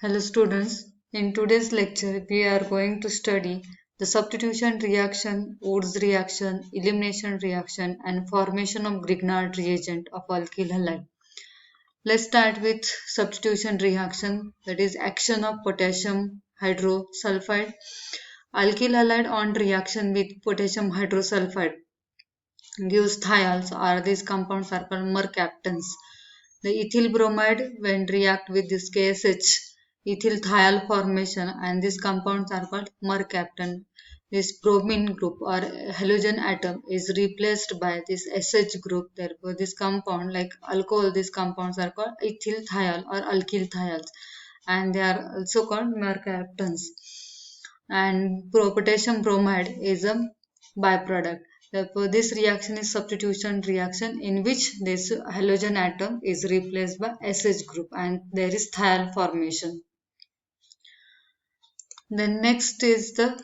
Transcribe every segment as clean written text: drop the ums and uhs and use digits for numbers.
Hello students, in today's lecture we are going to study the substitution reaction, Woods reaction, elimination reaction and formation of Grignard reagent of alkyl halide. Let's start with substitution reaction, that is action of potassium hydrosulfide. Alkyl halide on reaction with potassium hydrosulfide gives thiols, or these compounds are called mercaptans. The ethyl bromide when react with this KSH ethyl thiol formation, and these compounds are called mercaptan. This bromine group or halogen atom is replaced by this SH group. Therefore, this compound like alcohol, these compounds are called ethyl thiol or alkyl thiols, and they are also called mercaptans. And potassium bromide is a byproduct. Therefore, this reaction is substitution reaction in which this halogen atom is replaced by SH group and there is thiol formation. Then next is the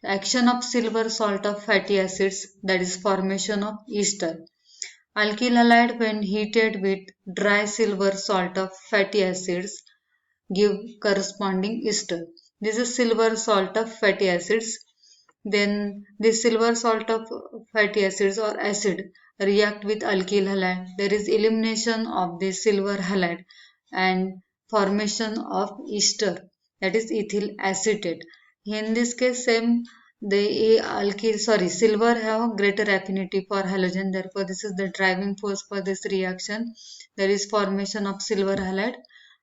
action of silver salt of fatty acids, that is formation of ester. Alkyl halide when heated with dry silver salt of fatty acids give corresponding ester. This is silver salt of fatty acids. Then this silver salt of fatty acids or acid react with alkyl halide. There is elimination of the silver halide and formation of ester, that is ethyl acetate. In this case, same the silver have greater affinity for halogen. Therefore, this is the driving force for this reaction. There is formation of silver halide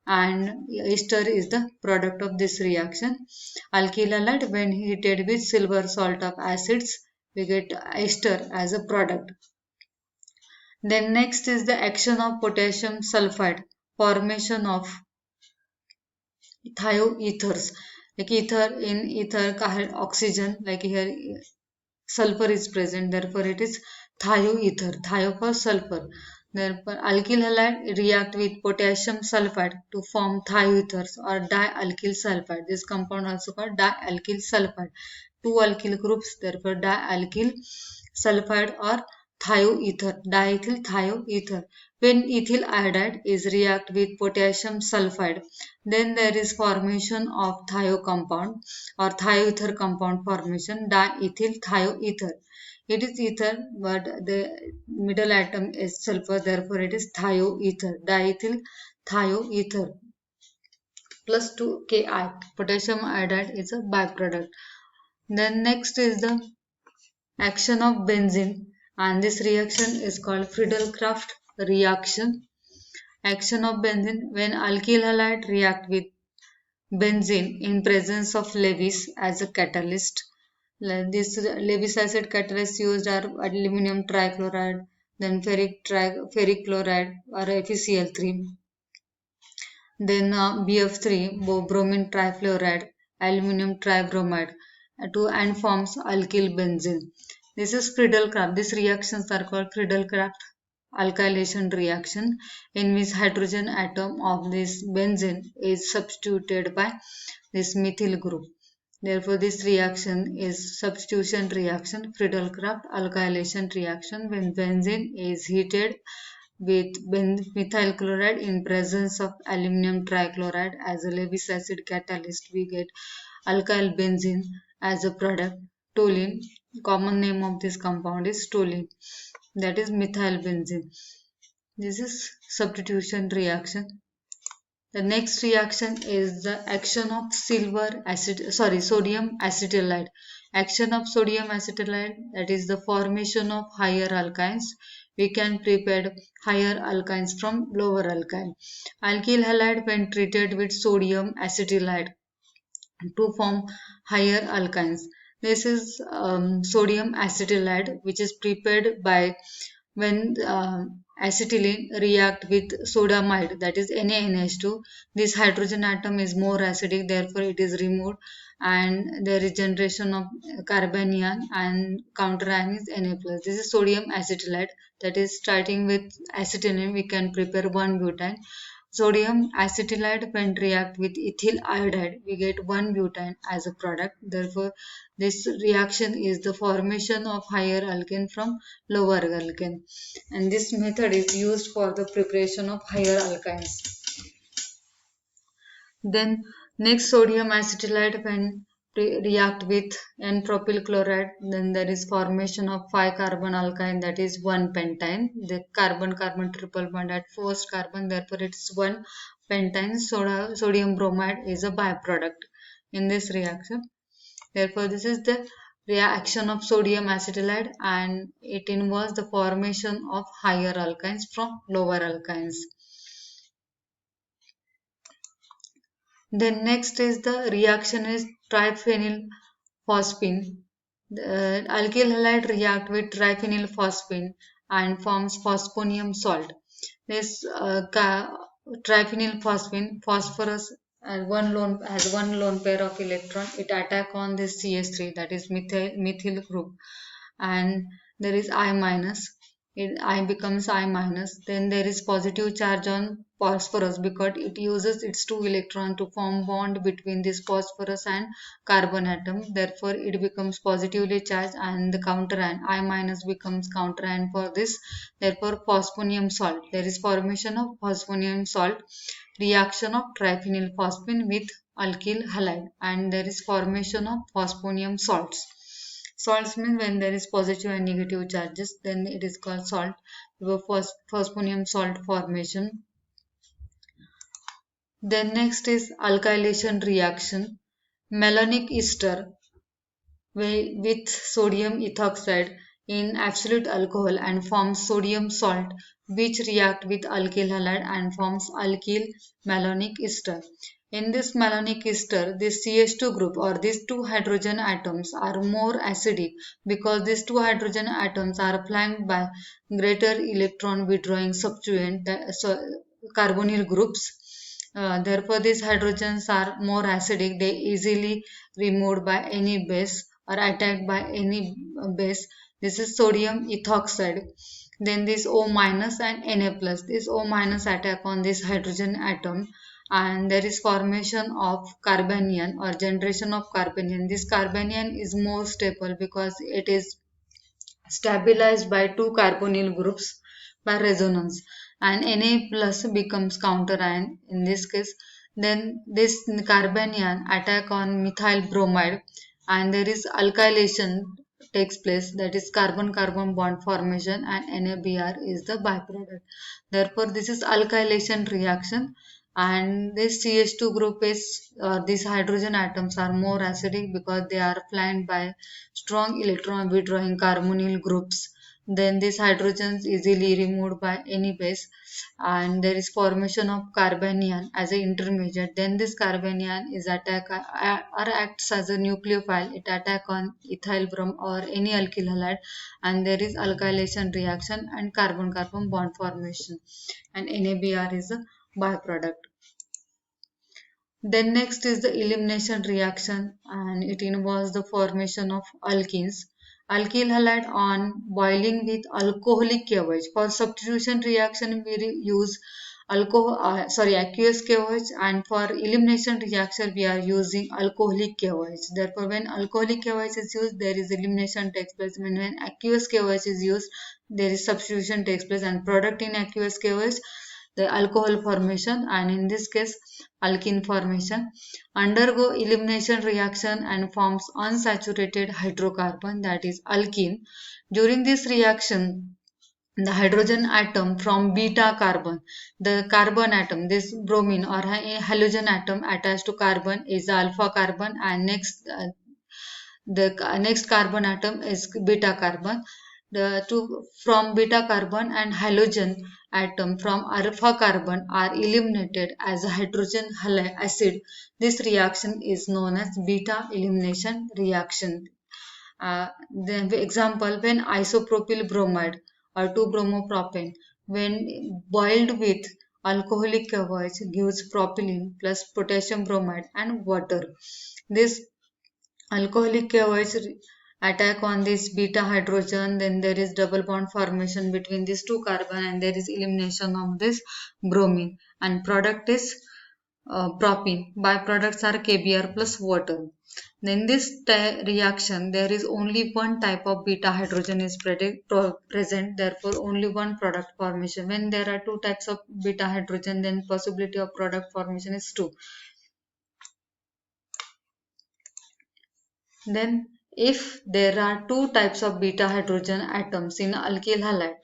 and ester is the product of this reaction. Alkyl halide when heated with silver salt of acids, we get ester as a product. Then next is the action of potassium sulfide, formation of thioethers. Like in ether oxygen, like here sulfur is present, therefore it is thioether, thio for sulfur. Therefore, alkyl halide react with potassium sulfide to form thioethers or dialkyl sulfide. This compound also called dialkyl sulfide. Two alkyl groups, therefore dialkyl sulfide or thioether, diethyl thioether. When ethyl iodide is react with potassium sulfide, then there is formation of thio compound or thioether compound formation, diethyl thioether. It is ether, but the middle atom is sulfur, therefore it is thioether, diethyl thioether plus 2 Ki. Potassium iodide is a byproduct. Then next is the action of benzene, and this reaction is called Friedel-Crafts reaction. Action of benzene when alkyl halide react with benzene in presence of Lewis as a catalyst. This Lewis acid catalyst used are aluminum trichloride, then ferric chloride or FeCl3, then BF3 bromine trifluoride, aluminum tribromide and forms alkyl benzene. This is Friedel-Crafts. These reactions are called Friedel-Crafts alkylation reaction, in which hydrogen atom of this benzene is substituted by this methyl group. Therefore, this reaction is substitution reaction, Friedel-Crafts alkylation reaction, when benzene is heated with methyl chloride in presence of aluminum trichloride as a Lewis acid catalyst. We get alkyl benzene as a product. Toluene, common name of this compound is toluene, that is methyl benzene. This is substitution reaction. The next reaction is the action of sodium acetylide. Action of sodium acetylide, that is the formation of higher alkynes. We can prepare higher alkynes from lower alkyne. Alkyl halide when treated with sodium acetylide to form higher alkynes. This is sodium acetylide, which is prepared by when acetylene react with sodamide, that is NaNH2. This hydrogen atom is more acidic, therefore it is removed, and there is generation of carbanion and counter ion is Na+. This is sodium acetylide, that is starting with acetylene we can prepare 1-butane. Sodium acetylide when react with ethyl iodide, we get 1-butane as a product. Therefore, this reaction is the formation of higher alkane from lower alkane. And this method is used for the preparation of higher alkynes. Then next sodium acetylide when react with N-propyl chloride, then there is formation of 5 carbon alkyne, that is 1 pentyne. The carbon-carbon triple bond at first carbon, therefore it's 1 pentyne. Sodium bromide is a byproduct in this reaction. Therefore this is the reaction of sodium acetylide, and it involves the formation of higher alkynes from lower alkynes. Then next is the reaction is triphenyl phosphine. The alkyl halide react with triphenyl phosphine and forms phosphonium salt. This triphenyl phosphine, phosphorus has one lone pair of electron. It attack on this CH3, that is methyl group, and there is I minus. I becomes I minus. Then there is positive charge on phosphorus because it uses its two electron to form bond between this phosphorus and carbon atom. Therefore, it becomes positively charged, and the counter ion I minus becomes counter ion for this. Therefore, phosphonium salt. There is formation of phosphonium salt, reaction of triphenyl phosphine with alkyl halide, and there is formation of phosphonium salts. Salts mean when there is positive and negative charges, then it is called salt. Phosphonium salt formation. Then next is alkylation reaction. Malonic ester with sodium ethoxide in absolute alcohol and forms sodium salt, which react with alkyl halide and forms alkyl malonic ester. In this malonic ester, this CH2 group or these two hydrogen atoms are more acidic because these two hydrogen atoms are flanked by greater electron withdrawing substituent, carbonyl groups. Therefore, these hydrogens are more acidic. They easily removed by any base or attacked by any base. This is sodium ethoxide. Then this O minus and Na plus. This O minus attack on this hydrogen atom, and there is formation of carbanion or generation of carbanion. This carbanion is more stable because it is stabilized by two carbonyl groups by resonance, and Na plus becomes counter ion in this case. Then this carbanion attack on methyl bromide, and there is alkylation takes place, that is carbon carbon bond formation, and NaBr is the byproduct. Therefore this is alkylation reaction, and this CH2 group is these hydrogen atoms are more acidic because they are flanked by strong electron withdrawing carbonyl groups. Then these hydrogens easily removed by any base, and there is formation of carbanion as an intermediate. Then this carbanion is attack or acts as a nucleophile. It attack on ethyl brom or any alkyl halide, and there is alkylation reaction and carbon carbon bond formation, and NaBr is a byproduct. Then next is the elimination reaction, and it involves the formation of alkenes. Alkyl halide on boiling with alcoholic KOH. For substitution reaction we use aqueous KOH, and for elimination reaction we are using alcoholic KOH. Therefore when alcoholic KOH is used, there is elimination takes place. When aqueous KOH is used, there is substitution takes place, and product in aqueous KOH, the alcohol formation, and in this case alkene formation, undergo elimination reaction and forms unsaturated hydrocarbon, that is alkene. During this reaction, the hydrogen atom from beta carbon, the carbon atom, this bromine or a halogen atom attached to carbon is alpha carbon, and next carbon atom is beta carbon. The two from beta carbon and halogen atom from alpha carbon are eliminated as a hydrogen acid. This reaction is known as beta elimination reaction. The example, when isopropyl bromide or 2-bromopropane, when boiled with alcoholic KOH, gives propylene plus potassium bromide and water. This alcoholic KOH attack on this beta hydrogen, then there is double bond formation between these two carbon, and there is elimination of this bromine, and product is propene. Byproducts are KBr plus water. In this reaction, there is only one type of beta hydrogen is present, therefore only one product formation. When there are two types of beta hydrogen, then possibility of product formation is two. Then if there are two types of beta hydrogen atoms in alkyl halide,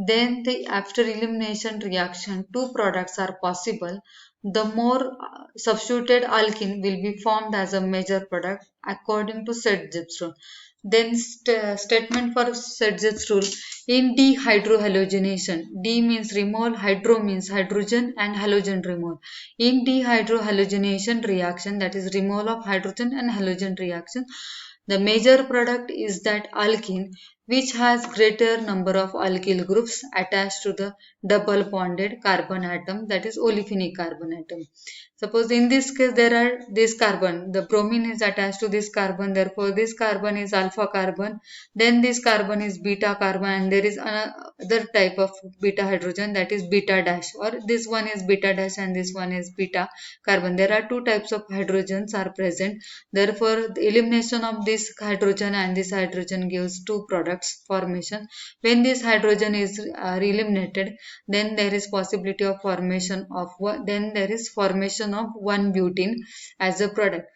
then after elimination reaction two products are possible. The more substituted alkene will be formed as a major product according to Sedgwick's rule. Then statement for Sedgwick's rule in dehydrohalogenation. D means removal, hydro means hydrogen and halogen removal. In dehydrohalogenation reaction, that is removal of hydrogen and halogen reaction, the major product is that alkene which has greater number of alkyl groups attached to the double bonded carbon atom, that is olefinic carbon atom. Suppose in this case there are this carbon, the bromine is attached to this carbon, therefore this carbon is alpha carbon, then this carbon is beta carbon, and there is another type of beta hydrogen, that is beta dash, or this one is beta dash and this one is beta carbon. There are two types of hydrogens are present, therefore the elimination of this hydrogen and this hydrogen gives two products formation. When this hydrogen is eliminated, then there is possibility of formation of one butene as a product.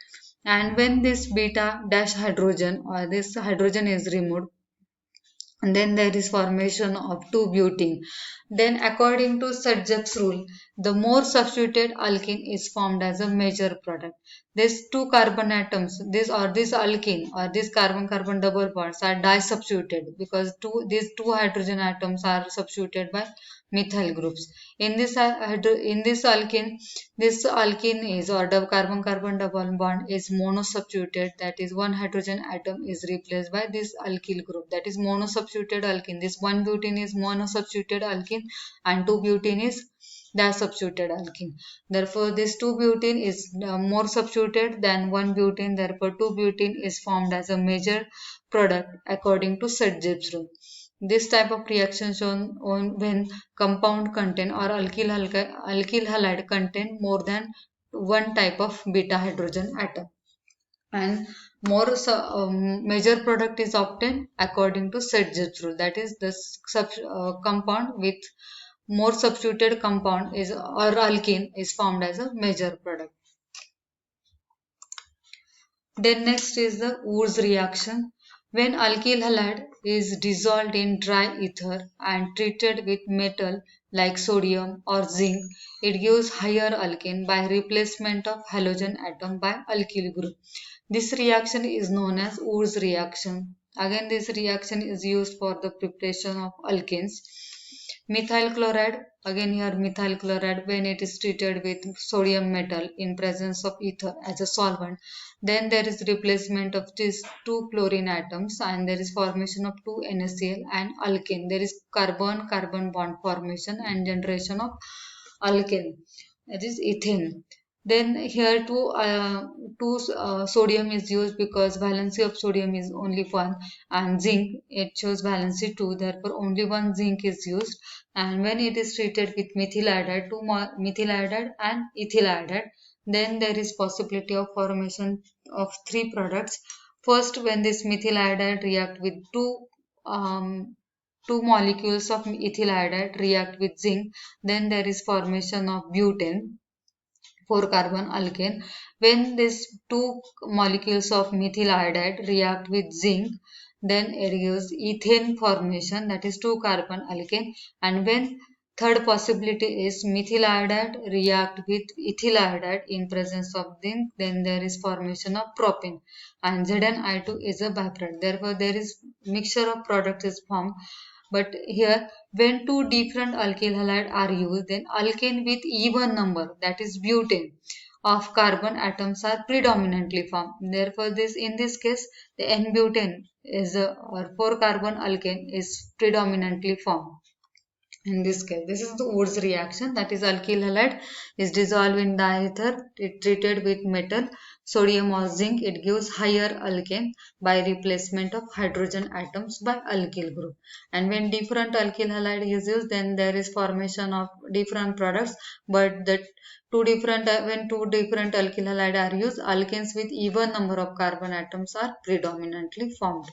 And when this beta dash hydrogen or this hydrogen is removed, and then there is formation of 2-butene. Then according to Sedgwick's rule, the more substituted alkene is formed as a major product. These two carbon atoms, this alkene or this carbon-carbon double bonds are disubstituted because these two hydrogen atoms are substituted by methyl groups. This alkene is or the carbon-carbon double bond is monosubstituted, that is one hydrogen atom is replaced by this alkyl group, that is monosubstituted alkene. This 1-butene is monosubstituted alkene and 2-butene is disubstituted alkene. Therefore, this 2-butene is more substituted than 1-butene. Therefore, 2-butene is formed as a major product according to Sedgwick's rule. This type of reaction shown on when compound contain or alkyl halide contain more than one type of beta hydrogen atom, and more major product is obtained according to Sedgwick's rule. That is, the compound with more substituted compound is or alkene is formed as a major product. Then next is the Wurtz reaction. When alkyl halide is dissolved in dry ether and treated with metal like sodium or zinc, it gives higher alkene by replacement of halogen atom by alkyl group. This reaction is known as Wurtz reaction. Again, this reaction is used for the preparation of alkenes. Methyl chloride, again here methyl chloride, when it is treated with sodium metal in presence of ether as a solvent, then there is replacement of these two chlorine atoms and there is formation of two NaCl and alkane. There is carbon-carbon bond formation and generation of alkane, that is ethane. Then here two sodium is used because valency of sodium is only 1, and zinc it shows valency 2, therefore only one zinc is used. And when it is treated with methyl iodide, methyl iodide and ethyl iodide, then there is possibility of formation of 3 products. First, when this methyl iodide react with two molecules of ethyl iodide react with zinc, then there is formation of butane, 4-carbon alkane. When these two molecules of methyl iodide react with zinc, then it gives ethane formation, that is 2-carbon alkane. And when third possibility is methyl iodide react with ethyl iodide in presence of zinc, then there is formation of propane, and ZnI2 is a byproduct. Therefore, there is mixture of products is formed. But here, when two different alkyl halide are used, then alkane with even number, that is butane, of carbon atoms are predominantly formed. Therefore, in this case, the N-butane is or 4-carbon alkane is predominantly formed. In this case, this is the Wurtz reaction, that is alkyl halide is dissolved in diether, it treated with metal, sodium or zinc, it gives higher alkane by replacement of hydrogen atoms by alkyl group. And when different alkyl halide is used, then there is formation of different products, but when two different alkyl halide are used, alkanes with even number of carbon atoms are predominantly formed.